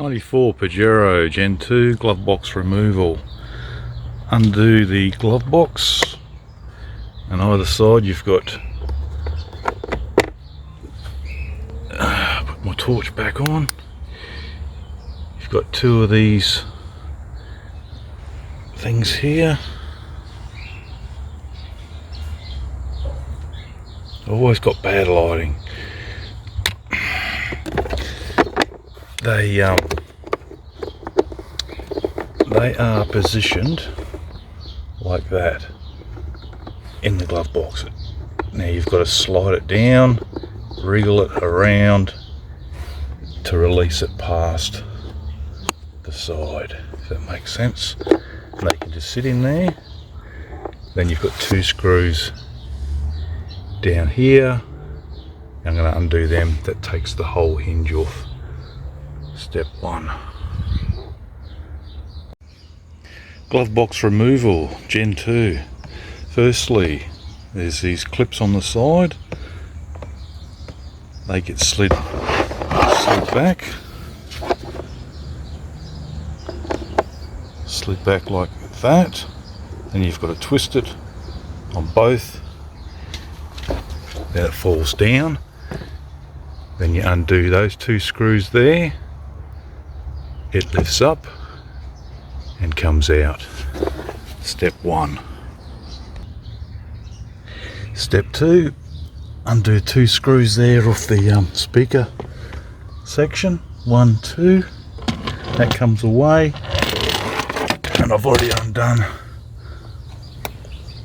94 Pajero Gen 2 glove box removal. Undo the glove box, and either side you've got, put my torch back on, you've got two of these things here. I've always got bad lighting. They are positioned like that in the glove box. Now you've got to slide it down, wriggle it around to release it past the side, if that makes sense. And they can just sit in there. Then you've got two screws down here. I'm going to undo them. That takes the whole hinge off. Step 1. Glove box removal, Gen 2. Firstly, there's these clips on the side. They get slid back. Slid back like that. Then you've got to twist it on both. Then it falls down. Then you undo those two screws there. It lifts up and comes out. Step 1. Step 2, undo two screws there off the speaker section. 1, 2. That comes away. And I've already undone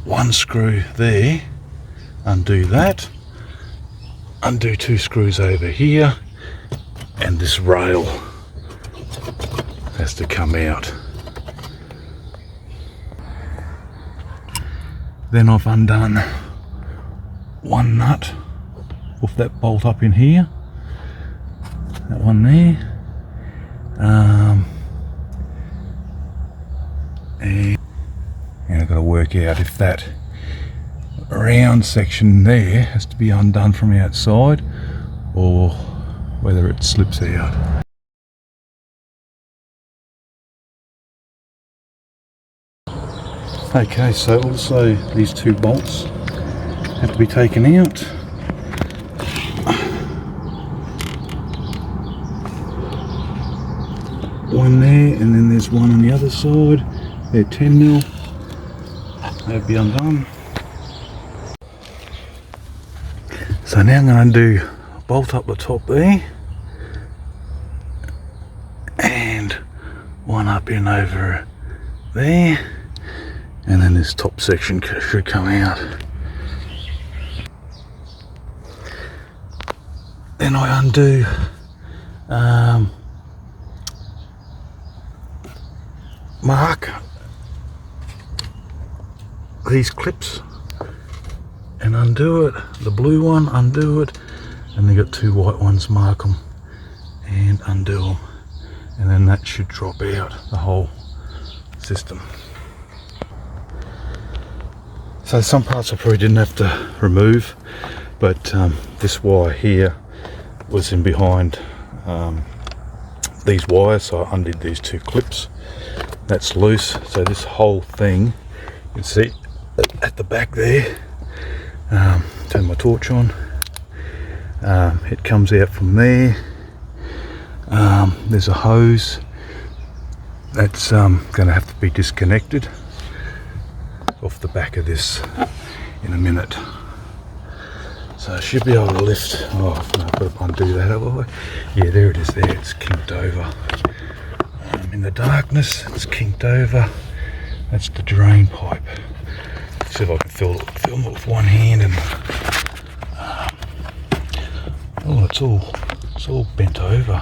one screw there. Undo that. Undo two screws over here. And this rail has to come out. Then I've undone one nut off that bolt up in here, that one there, and I've got to work out if that round section there has to be undone from outside or whether it slips out. Okay, so also these two bolts have to be taken out. One there, and then there's one on the other side. They're 10mm. They'll be undone. So now I'm going to undo a bolt up the top there, and one up in over there. And then this top section should come out. Then I undo mark these clips and undo it. The blue one, undo it, and they got two white ones, mark them and undo them, and then that should drop out the whole system. So some parts I probably didn't have to remove, but this wire here was in behind these wires, so I undid these two clips. That's loose, so this whole thing, you can see at the back there, turn my torch on, it comes out from there. There's a hose that's going to have to be disconnected off the back of this in a minute. So I should be able to lift. Oh, I've got to undo that, have I? Yeah, there it is there. It's kinked over. In the darkness, it's kinked over. That's the drain pipe. See if I can film it with one hand. And oh, it's all bent over.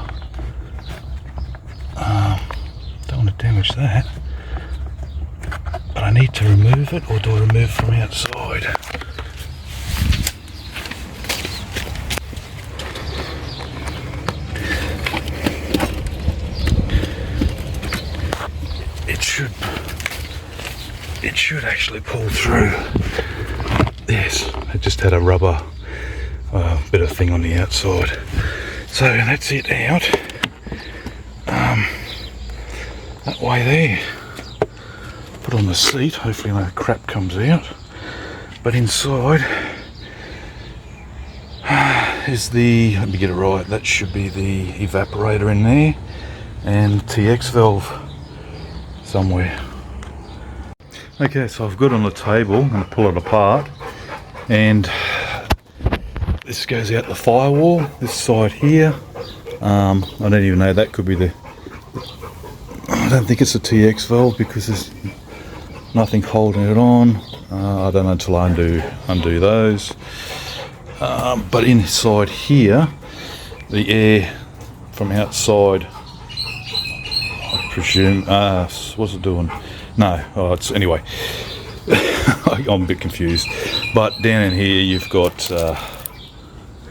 Don't want to damage that. But I need to remove it, or do I remove from outside? It should actually pull through. Yes, it just had a rubber bit of thing on the outside. So that's it out. that way there. Put on the seat, hopefully no crap comes out. But inside is the, let me get it right, that should be the evaporator in there, and TX valve somewhere. Okay, so I've got it on the table. I'm going to pull it apart, and this goes out the firewall, this side here. I don't even know, that could be the, I don't think it's a TX valve because there's nothing holding it on. I don't know until I undo those. But inside here, the air from outside, I presume, what's it doing? No, it's, anyway, I'm a bit confused. But down in here you've got,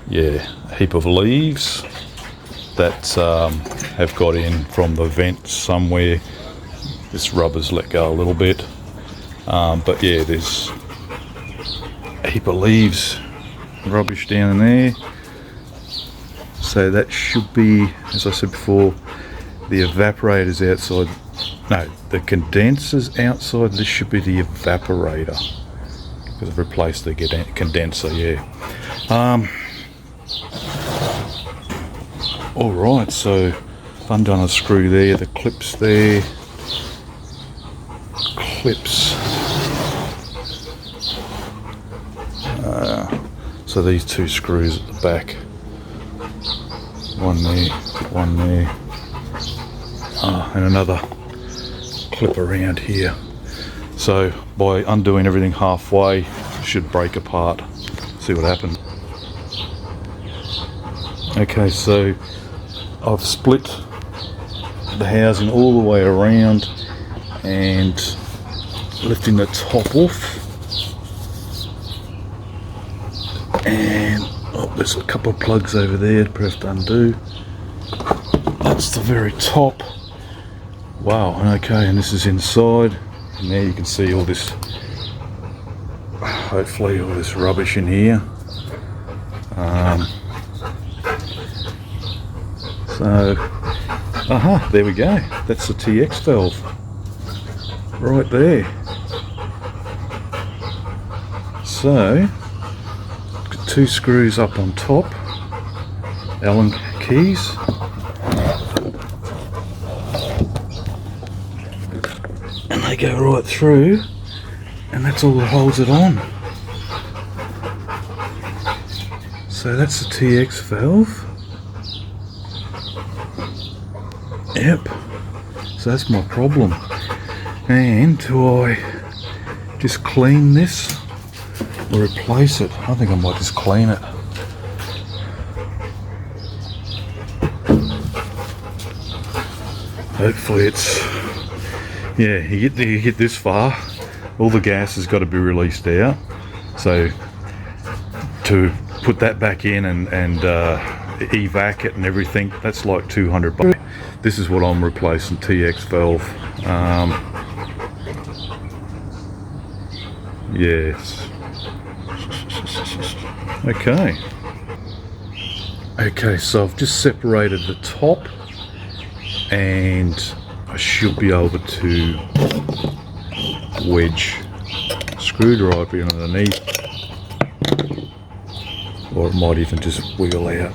yeah, a heap of leaves that have got in from the vent somewhere. This rubber's let go a little bit. But yeah, there's a heap of leaves, rubbish down in there. So that should be, as I said before, the evaporator's outside. No, the condenser's outside. This should be the evaporator because I've replaced the condenser. Yeah. All right. So I've undone a screw there. The clips there. Clips. So these two screws at the back. One there. One there. And another clip around here. So by undoing everything halfway, it should break apart. See what happens. Okay, so I've split the housing all the way around and lifting the top off. And oh, there's a couple of plugs over there to have to undo. That's the very top. Wow, okay, and this is inside, and there you can see all this, hopefully all this rubbish in here. So, there we go, that's the TX valve, right there. So, got two screws up on top, Allen keys. And they go right through, and that's all that holds it on. So that's the TX valve. Yep. So that's my problem. And do I just clean this or replace it? I think I might just clean it. Hopefully it's, yeah, you get this far, all the gas has got to be released out. So to put that back in and evac it and everything, that's like $200. This is what I'm replacing, TX valve. Yes. Okay, so I've just separated the top, and I should be able to wedge a screwdriver in underneath, or it might even just wiggle out.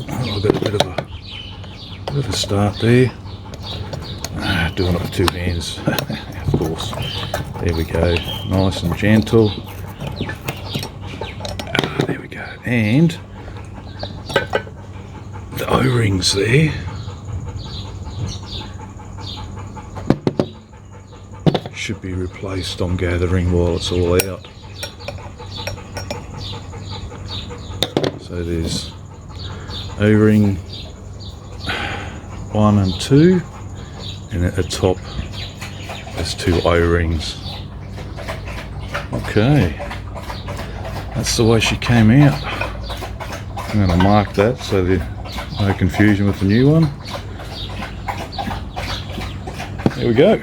Oh, I've got a bit of a start there. Doing it with two hands, of course. There we go, nice and gentle. There we go, and the O-rings there should be replaced, I'm gathering, while it's all out. So there's O-ring 1 and 2, and at the top there's two O-rings. Okay, that's the way she came out. I'm going to mark that so there's no confusion with the new one. There we go.